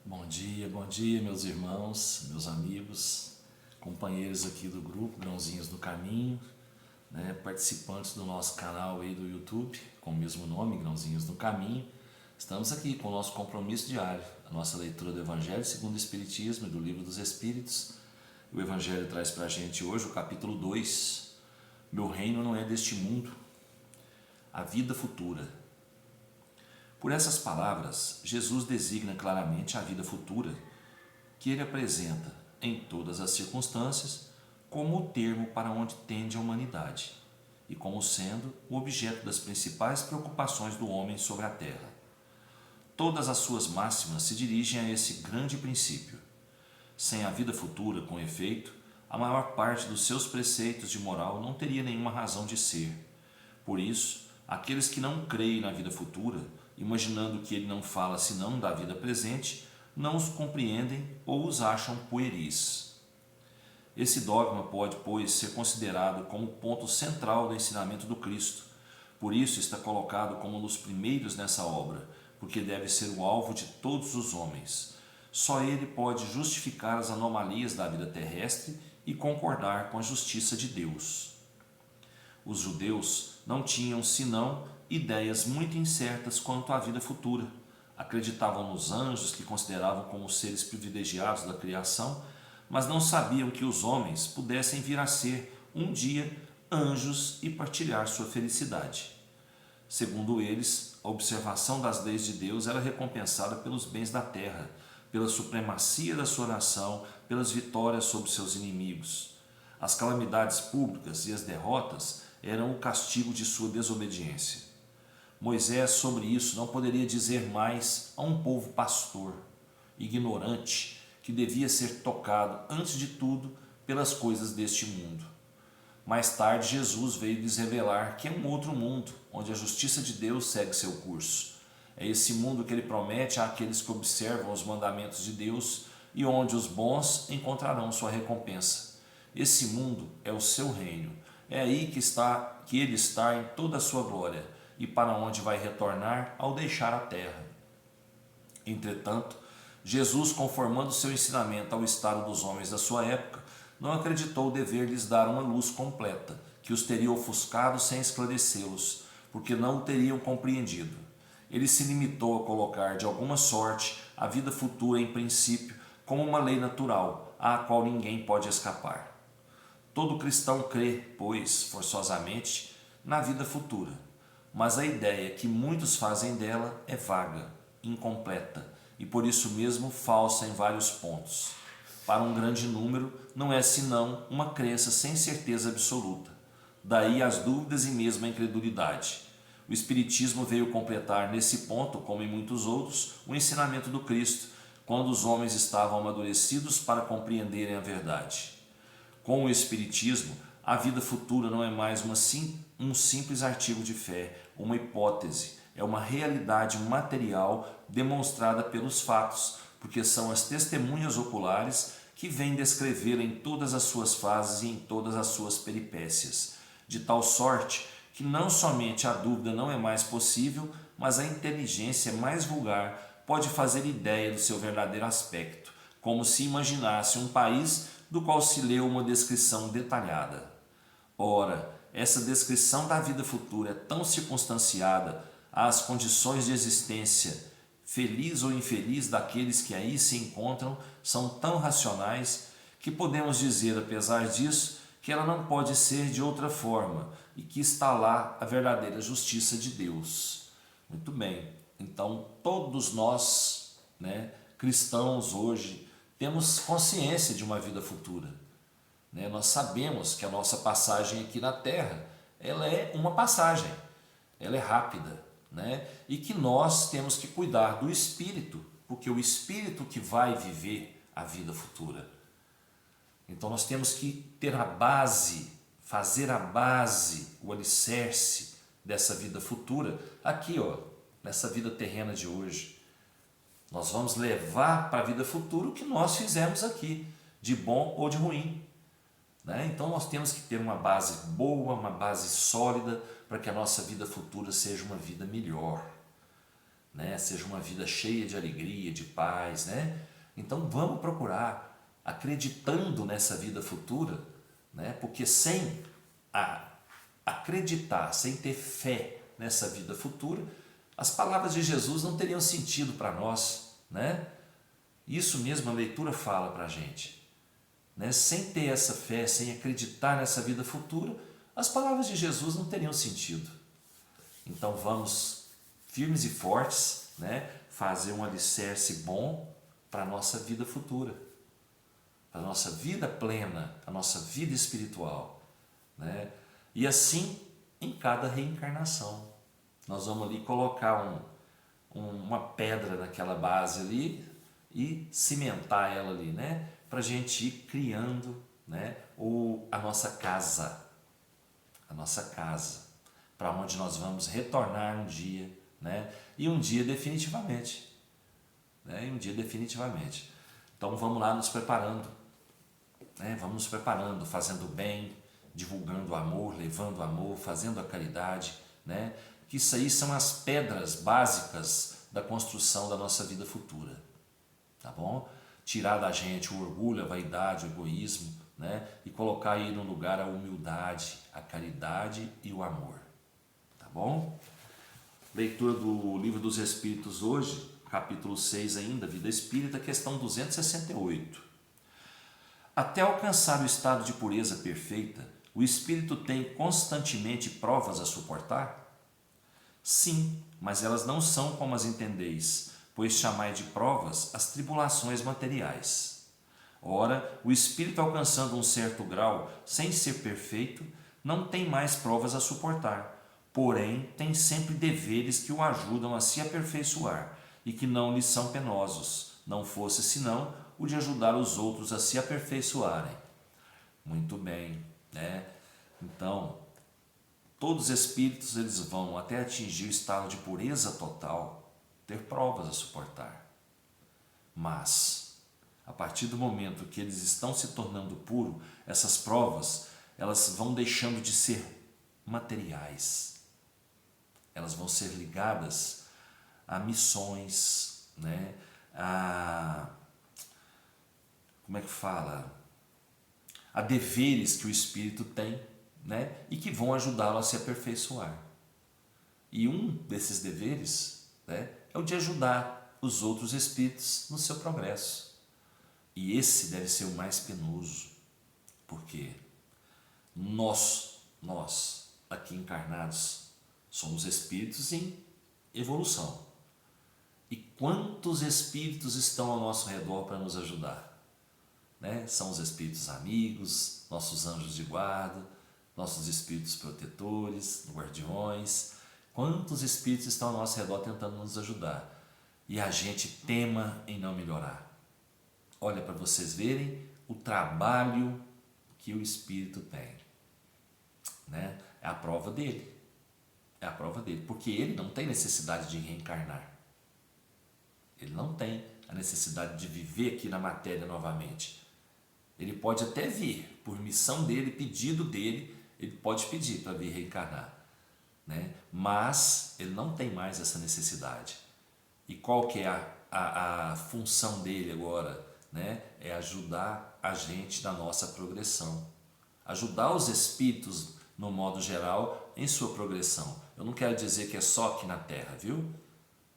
Bom dia, meus irmãos, meus amigos, companheiros aqui do grupo Grãozinhos do Caminho, participantes do nosso canal aí do YouTube, com o mesmo nome, Grãozinhos do Caminho. Estamos aqui com o nosso compromisso diário, a nossa leitura do Evangelho segundo o Espiritismo e do Livro dos Espíritos. O Evangelho traz para a gente hoje o capítulo 2, Meu reino não é deste mundo, a vida futura. Por essas palavras, Jesus designa claramente a vida futura que ele apresenta, em todas as circunstâncias, como o termo para onde tende a humanidade e como sendo o objeto das principais preocupações do homem sobre a terra. Todas as suas máximas se dirigem a esse grande princípio. Sem a vida futura, com efeito, a maior parte dos seus preceitos de moral não teria nenhuma razão de ser. Por isso, aqueles que não creem na vida futura, imaginando que ele não fala senão da vida presente, não os compreendem ou os acham pueris. Esse dogma pode, pois, ser considerado como ponto central do ensinamento do Cristo. Por isso está colocado como um dos primeiros nessa obra, porque deve ser o alvo de todos os homens. Só ele pode justificar as anomalias da vida terrestre e concordar com a justiça de Deus. Os judeus não tinham senão ideias muito incertas quanto à vida futura. Acreditavam nos anjos, que consideravam como seres privilegiados da criação, mas não sabiam que os homens pudessem vir a ser, um dia, anjos e partilhar sua felicidade. Segundo eles, a observação das leis de Deus era recompensada pelos bens da terra, pela supremacia da sua nação, pelas vitórias sobre seus inimigos. As calamidades públicas e as derrotas eram o castigo de sua desobediência. Moisés, sobre isso, não poderia dizer mais a um povo pastor, ignorante, que devia ser tocado, antes de tudo, pelas coisas deste mundo. Mais tarde, Jesus veio lhes revelar que é um outro mundo, onde a justiça de Deus segue seu curso. É esse mundo que ele promete àqueles que observam os mandamentos de Deus e onde os bons encontrarão sua recompensa. Esse mundo é o seu reino. É aí que ele está em toda a sua glória e para onde vai retornar ao deixar a terra. Entretanto, Jesus, conformando seu ensinamento ao estado dos homens da sua época, não acreditou dever lhes dar uma luz completa, que os teria ofuscado sem esclarecê-los, porque não o teriam compreendido. Ele se limitou a colocar de alguma sorte a vida futura em princípio como uma lei natural, à qual ninguém pode escapar. Todo cristão crê, pois, forçosamente, na vida futura, mas a ideia que muitos fazem dela é vaga, incompleta e por isso mesmo falsa em vários pontos. Para um grande número, não é senão uma crença sem certeza absoluta. Daí as dúvidas e mesmo a incredulidade. O Espiritismo veio completar nesse ponto, como em muitos outros, o ensinamento do Cristo, quando os homens estavam amadurecidos para compreenderem a verdade. Com o Espiritismo, a vida futura não é mais um simples artigo de fé, uma hipótese, é uma realidade material demonstrada pelos fatos, porque são as testemunhas oculares que vêm descrevê-la em todas as suas fases e em todas as suas peripécias, de tal sorte que não somente a dúvida não é mais possível, mas a inteligência mais vulgar pode fazer ideia do seu verdadeiro aspecto, como se imaginasse um país do qual se leu uma descrição detalhada. Ora, essa descrição da vida futura é tão circunstanciada às condições de existência, feliz ou infeliz, daqueles que aí se encontram, são tão racionais que podemos dizer, apesar disso, que ela não pode ser de outra forma e que está lá a verdadeira justiça de Deus. Muito bem, então todos nós, cristãos hoje, temos consciência de uma vida futura. Nós sabemos que a nossa passagem aqui na Terra, ela é uma passagem, ela é rápida, e que nós temos que cuidar do Espírito, porque é o Espírito que vai viver a vida futura. Então nós temos que ter a base, fazer a base, o alicerce dessa vida futura, aqui nessa vida terrena de hoje. Nós vamos levar para a vida futura o que nós fizemos aqui, de bom ou de ruim. Então nós temos que ter uma base boa, uma base sólida, para que a nossa vida futura seja uma vida melhor. né? Seja uma vida cheia de alegria, de paz, né? Então vamos procurar, acreditando nessa vida futura, né? Porque sem acreditar, sem ter fé nessa vida futura, as palavras de Jesus não teriam sentido para nós, né? Isso mesmo a leitura fala para a gente, né? Sem ter essa fé, sem acreditar nessa vida futura, as palavras de Jesus não teriam sentido. Então vamos firmes e fortes, né? Fazer um alicerce bom para a nossa vida futura, para a nossa vida plena, a nossa vida espiritual, né? E assim em cada reencarnação. Nós vamos ali colocar uma pedra naquela base ali e cimentar ela ali, né? Para a gente ir criando, né? A nossa casa, para onde nós vamos retornar um dia, né? E um dia definitivamente, né? E um dia definitivamente. Então vamos lá nos preparando, né? Vamos nos preparando, fazendo bem, divulgando o amor, levando o amor, fazendo a caridade, né? Que isso aí são as pedras básicas da construção da nossa vida futura, tá bom? Tirar da gente o orgulho, a vaidade, o egoísmo, né? E colocar aí no lugar a humildade, a caridade e o amor, tá bom? Leitura do Livro dos Espíritos hoje, capítulo 6 ainda, Vida Espírita, questão 268. Até alcançar o estado de pureza perfeita, o espírito tem constantemente provas a suportar? Sim, mas elas não são como as entendeis, pois chamai de provas as tribulações materiais. Ora, o espírito alcançando um certo grau, sem ser perfeito, não tem mais provas a suportar, porém tem sempre deveres que o ajudam a se aperfeiçoar e que não lhe são penosos, não fosse senão o de ajudar os outros a se aperfeiçoarem. Muito bem, né? Então, todos os espíritos eles vão até atingir o estado de pureza total, ter provas a suportar. Mas, a partir do momento que eles estão se tornando puros, essas provas, elas vão deixando de ser materiais. Elas vão ser ligadas a missões, né? Como é que fala? A deveres que o espírito tem, né? E que vão ajudá-lo a se aperfeiçoar. E um desses deveres, né, é o de ajudar os outros espíritos no seu progresso. E esse deve ser o mais penoso, porque nós aqui encarnados, somos espíritos em evolução. E quantos espíritos estão ao nosso redor para nos ajudar? Né? São os espíritos amigos, nossos anjos de guarda, nossos espíritos protetores, guardiões. Quantos espíritos estão ao nosso redor tentando nos ajudar? E a gente tema em não melhorar. Olha, para vocês verem o trabalho que o espírito tem, né? É a prova dele. É a prova dele, porque ele não tem necessidade de reencarnar. Ele não tem a necessidade de viver aqui na matéria novamente. Ele pode até vir, por missão dele, pedido dele, ele pode pedir para vir reencarnar, né? Mas ele não tem mais essa necessidade. E qual que é a função dele agora? Né? É ajudar a gente na nossa progressão. Ajudar os espíritos, no modo geral, em sua progressão. Eu não quero dizer que é só aqui na Terra, viu?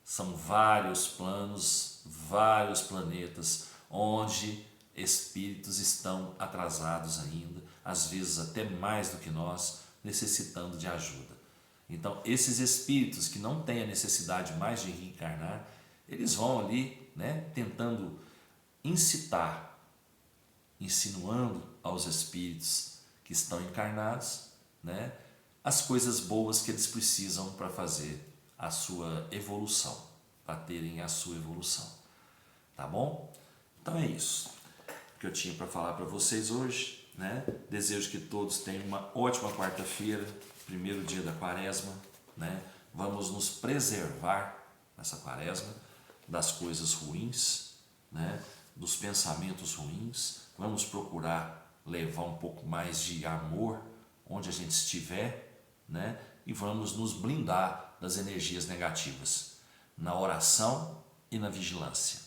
São vários planos, vários planetas, onde espíritos estão atrasados ainda, às vezes até mais do que nós, necessitando de ajuda. Então, esses espíritos que não têm a necessidade mais de reencarnar, eles vão ali, né, tentando incitar, insinuando aos espíritos que estão encarnados, né, as coisas boas que eles precisam para fazer a sua evolução, para terem a sua evolução. Tá bom? Então é isso que eu tinha para falar para vocês hoje, né? Desejo que todos tenham uma ótima quarta-feira, primeiro dia da quaresma, né? Vamos nos preservar nessa quaresma das coisas ruins, né? Dos pensamentos ruins. Vamos procurar levar um pouco mais de amor onde a gente estiver, né? E vamos nos blindar das energias negativas. na oração e na vigilância.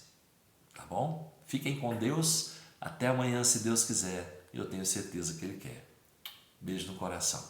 Tá bom? Fiquem com Deus. Até amanhã, se Deus quiser. Eu tenho certeza que Ele quer. Beijo no coração.